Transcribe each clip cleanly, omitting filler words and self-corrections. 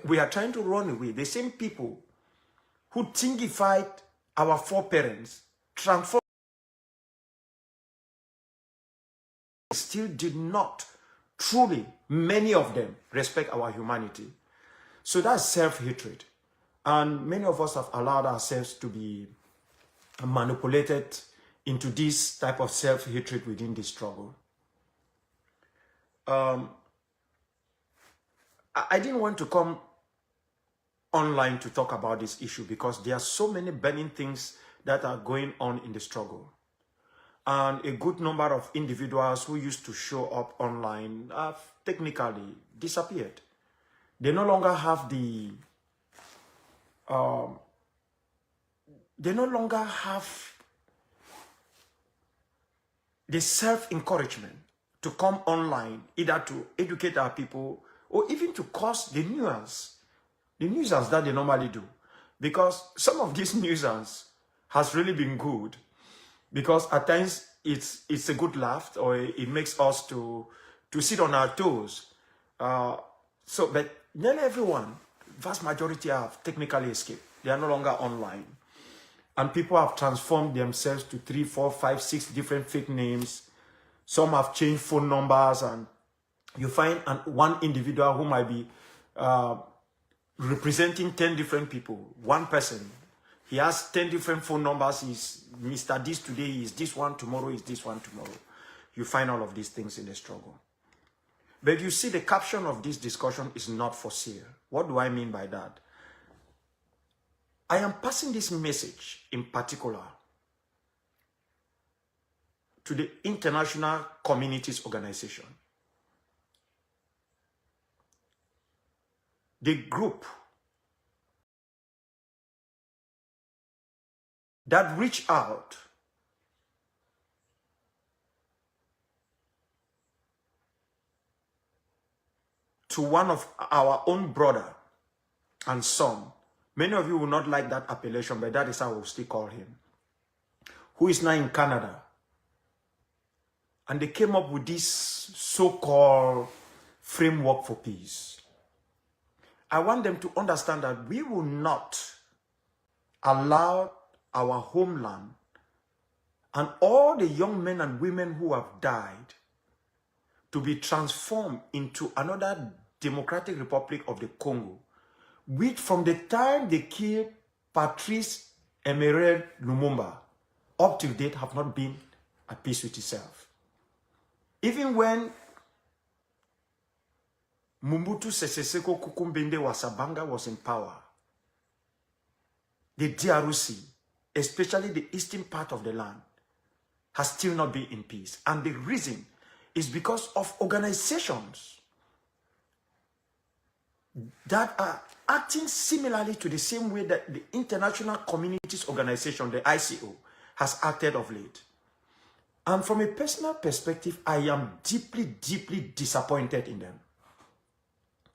we are trying to run away. The same people who thingified our foreparents, transformed, still did not truly, many of them, respect our humanity. So that's self-hatred. And many of us have allowed ourselves to be manipulated into this type of self-hatred within the struggle. I didn't want to come online to talk about this issue because there are so many burning things that are going on in the struggle. And a good number of individuals who used to show up online have technically disappeared. They no longer have the self-encouragement to come online, either to educate our people or even to cause the nuisance that they normally do. Because some of these nuisance has really been good, because at times it's a good laugh, or it makes us to sit on our toes. But nearly everyone, vast majority, have technically escaped. They are no longer online. And people have transformed themselves to 3, 4, 5, 6 different fake names. Some have changed phone numbers, and you find one individual who might be representing 10 different people. One person, he has 10 different phone numbers. He's Mr. This today, is this one tomorrow, is this one tomorrow. You find all of these things in the struggle. But you see, the caption of this discussion is not for sale. What do I mean by that? I am passing this message in particular to the International Communities Organization. The group that reached out to one of our own brother and son. Many of you will not like that appellation, but that is how we'll still call him, who is now in Canada. And they came up with this so-called framework for peace. I want them to understand that we will not allow our homeland and all the young men and women who have died to be transformed into another Democratic Republic of the Congo, which from the time they killed Patrice Emery Lumumba up to date have not been at peace with itself. Even when Mobutu Sese Seko Kukumbende Wasabanga was in power, the DRC, especially the eastern part of the land, has still not been in peace. And the reason is because of organizations that are acting similarly to the same way that the International Communities Organization, the ICO, has acted of late. And from a personal perspective, I am deeply, deeply disappointed in them.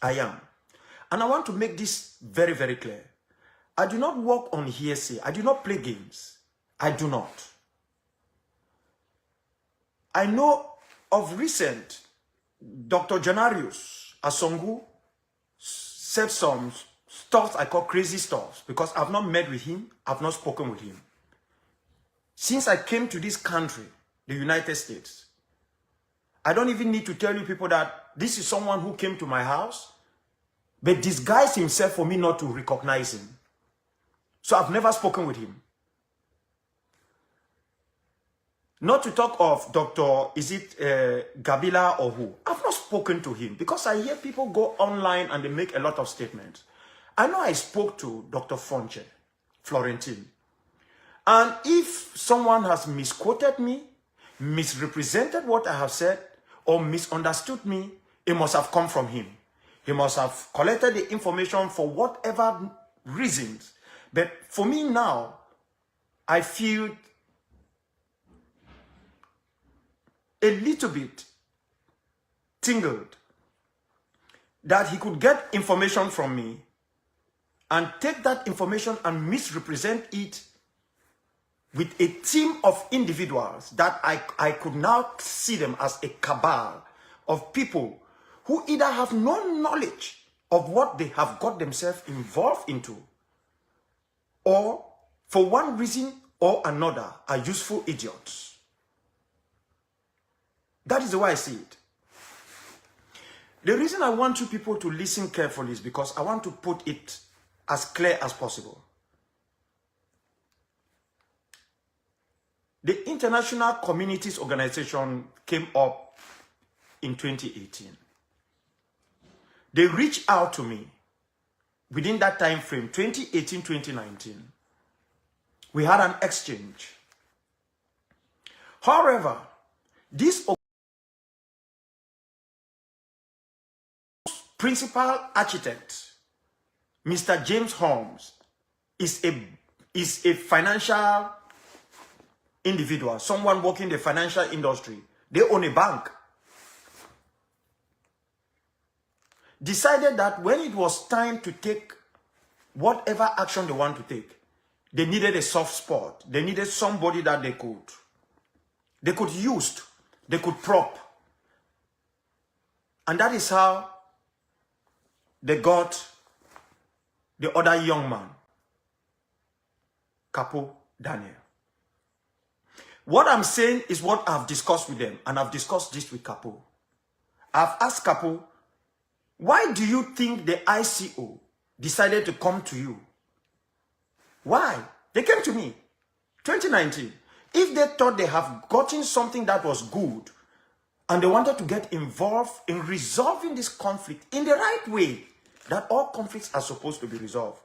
I am. And I want to make this very, very clear. I do not work on hearsay. I do not play games. I do not. I know of recent, Dr. Janarius Asongu said some stuff I call crazy stuff, because I've not met with him, I've not spoken with him. Since I came to this country, the United States, I don't even need to tell you people that this is someone who came to my house, but disguised himself for me not to recognize him. So I've never spoken with him. Not to talk of Dr. Is it Gabila or who? I've not spoken to him, because I hear people go online and they make a lot of statements. I know I spoke to Dr. Florentine. And if someone has misquoted me, misrepresented what I have said, or misunderstood me, it must have come from him. He must have collected the information for whatever reasons. But for me now, I feel a little bit tingled that he could get information from me and take that information and misrepresent it with a team of individuals that I could now see them as a cabal of people who either have no knowledge of what they have got themselves involved into, or for one reason or another are useful idiots. That is the way I see it. The reason I want you people to listen carefully is because I want to put it as clear as possible. The International Communities Organization came up in 2018. They reached out to me within that time frame, 2018-2019. We had an exchange. However, this principal architect, Mr. James Holmes, is a financial individual, someone working in the financial industry. They own a bank. Decided that when it was time to take whatever action they want to take, they needed a soft spot. They needed somebody that they could use, they could prop. And that is how they got the other young man, Capo Daniel. What I'm saying is what I've discussed with them, and I've discussed this with Capo. I've asked Capo, why do you think the ICO decided to come to you? Why? They came to me, 2019. If they thought they have gotten something that was good, and they wanted to get involved in resolving this conflict in the right way, that all conflicts are supposed to be resolved.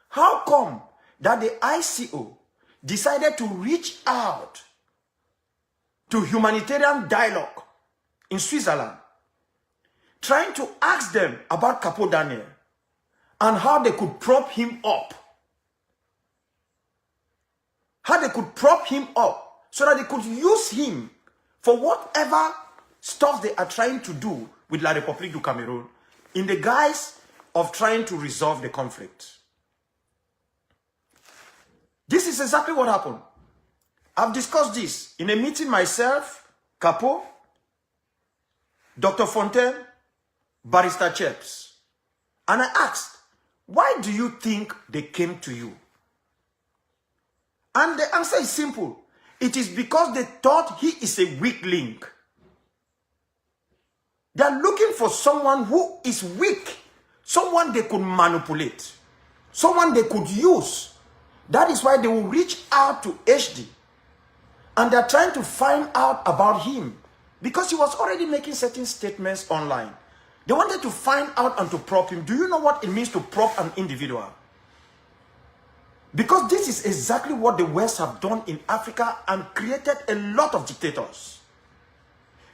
How come that the ICO decided to reach out to humanitarian dialogue in Switzerland, trying to ask them about Capo Daniel and how they could prop him up? How they could prop him up so that they could use him for whatever stuff they are trying to do with La République du Cameroon in the guise of trying to resolve the conflict. This is exactly what happened. I've discussed this in a meeting myself, Capo, Dr. Fontaine, Barrister Cheps. And I asked, why do you think they came to you? And the answer is simple. It is because they thought he is a weak link. They are looking for someone who is weak, someone they could manipulate, someone they could use. That is why they will reach out to HD. And they are trying to find out about him because he was already making certain statements online. They wanted to find out and to prop him. Do you know what it means to prop an individual? Because this is exactly what the West have done in Africa and created a lot of dictators.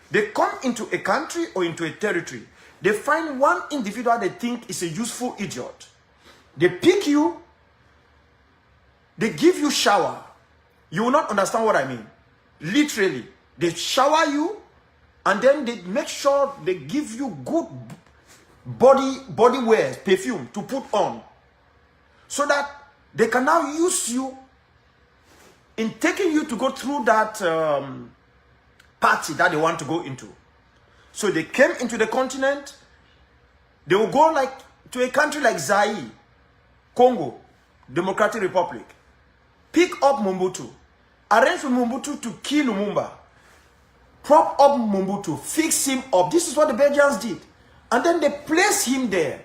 They come into a country or into a territory. They find one individual they think is a useful idiot. They pick you. They give you shower. You will not understand what I mean. Literally, they shower you and then they make sure they give you good body wear, perfume to put on, so that they can now use you in taking you to go through that party that they want to go into. So they came into the continent. They will go like to a country like Zaire, Congo, Democratic Republic, pick up Mobutu, arrange for Mobutu to kill Lumumba, prop up Mobutu, fix him up. This is what the Belgians did. And then they place him there.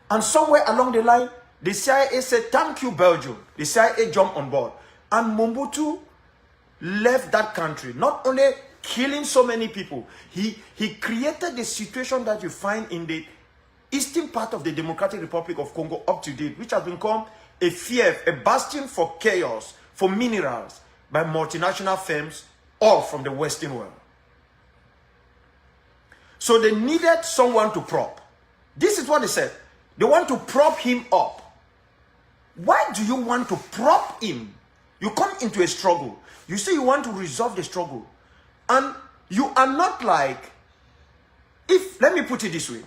And somewhere along the line, the CIA said, thank you, Belgium. The CIA jumped on board. And Mobutu left that country, not only killing so many people, he created the situation that you find in the eastern part of the Democratic Republic of Congo up to date, which has become a fief, a bastion for chaos, for minerals, by multinational firms, all from the Western world. So they needed someone to prop. This is what they said. They want to prop him up. Why do you want to prop him? You come into a struggle. You say you want to resolve the struggle. And you are not like, let me put it this way.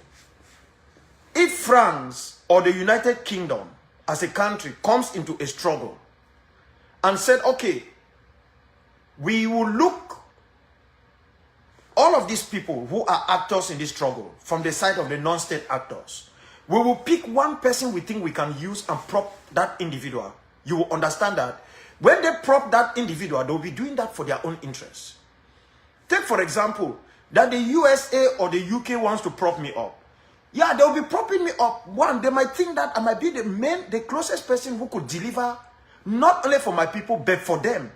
If France or the United Kingdom as a country comes into a struggle and said, okay, we will look all of these people who are actors in this struggle, from the side of the non-state actors, we will pick one person we think we can use and prop that individual. You will understand that when they prop that individual, they will be doing that for their own interests. Take, for example, that the USA or the UK wants to prop me up. Yeah, they will be propping me up. One, they might think that I might be the closest person who could deliver, not only for my people, but for them.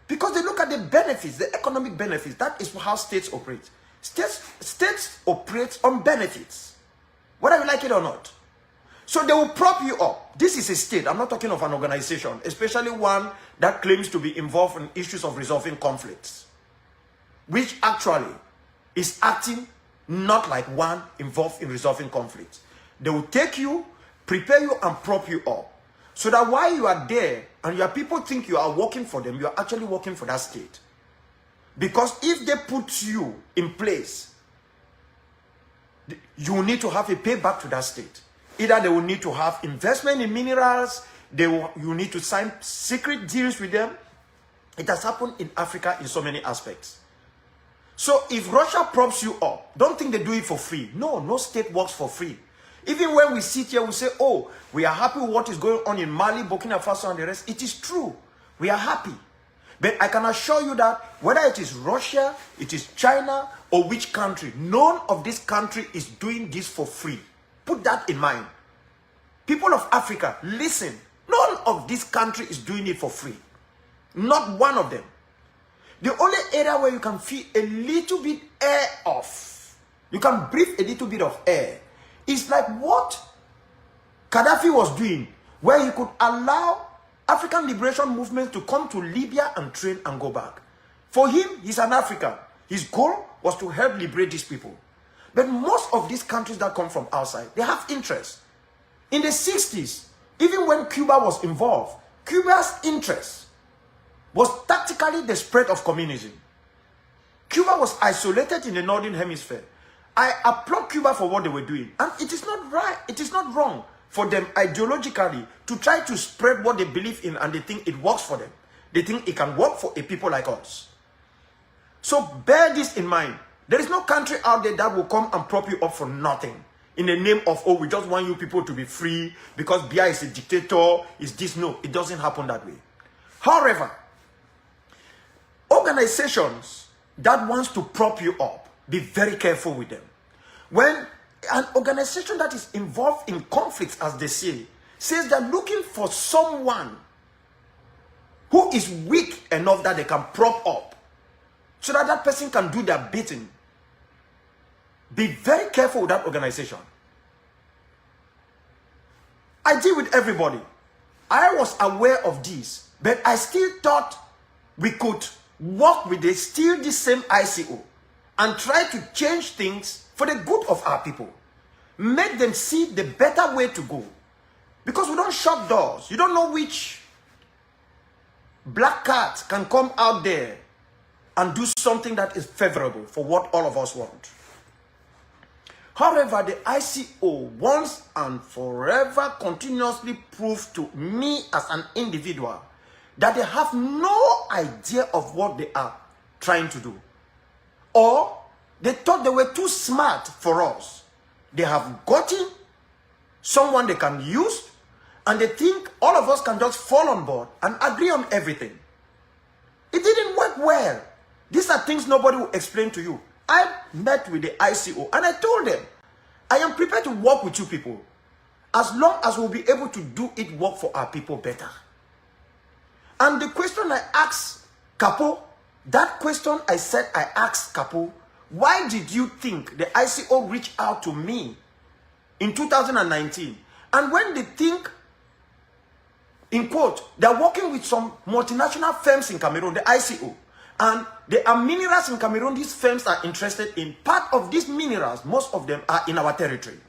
Because they look at the benefits, the economic benefits. That is how states operate. States operate on benefits, whether you like it or not. So they will prop you up. This is a state. I'm not talking of an organization, especially one that claims to be involved in issues of resolving conflicts, which actually is acting not like one involved in resolving conflicts. They will take you, prepare you, and prop you up. So that while you are there and your people think you are working for them, you are actually working for that state. Because if they put you in place, you need to have a payback to that state. Either they will need to have investment in minerals, you need to sign secret deals with them. It has happened in Africa in so many aspects. So if Russia props you up, don't think they do it for free. No, no state works for free. Even when we sit here, we say, oh, we are happy with what is going on in Mali, Burkina Faso, and the rest. It is true. We are happy. But I can assure you that whether it is Russia, it is China, or which country, none of this country is doing this for free. Put that in mind. People of Africa, listen. None of this country is doing it for free. Not one of them. The only area where you can feel a little bit air off, you can breathe a little bit of air, is like what Gaddafi was doing, where he could allow African liberation movement to come to Libya and train and go back. For him, he's an African. His goal was to help liberate these people. But most of these countries that come from outside, they have interest. In the 60s, even when Cuba was involved, Cuba's interest was tactically the spread of communism. Cuba was isolated in the Northern Hemisphere. I applaud Cuba for what they were doing. And it is not right, it is not wrong for them ideologically to try to spread what they believe in and they think it works for them. They think it can work for a people like us. So bear this in mind. There is no country out there that will come and prop you up for nothing. In the name of, oh, we just want you people to be free because Biya is a dictator, is this. No, it doesn't happen that way. However, organizations that wants to prop you up, be very careful with them. When an organization that is involved in conflicts, as they say, says they're looking for someone who is weak enough that they can prop up so that that person can do their bidding, be very careful with that organization. I deal with everybody. I was aware of this, but I still thought we could work with still the same ICO and try to change things for the good of our people. Make them see the better way to go. Because we don't shut doors. You don't know which black cat can come out there and do something that is favorable for what all of us want. However, the ICO once and forever continuously proved to me as an individual that they have no idea of what they are trying to do. Or they thought they were too smart for us. They have gotten someone they can use and they think all of us can just fall on board and agree on everything. It didn't work well. These are things nobody will explain to you. I met with the ICO and I told them, I am prepared to work with you people as long as we'll be able to do it work for our people better. And the question I asked Capo, that question I said I asked Capo, why did you think the ICO reached out to me in 2019? And when they think, in quote, they're working with some multinational firms in Cameroon, the ICO, and there are minerals in Cameroon these firms are interested in. Part of these minerals, most of them are in our territory.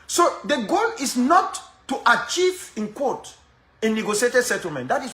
So the goal is not to achieve, in quote, a negotiated settlement. That is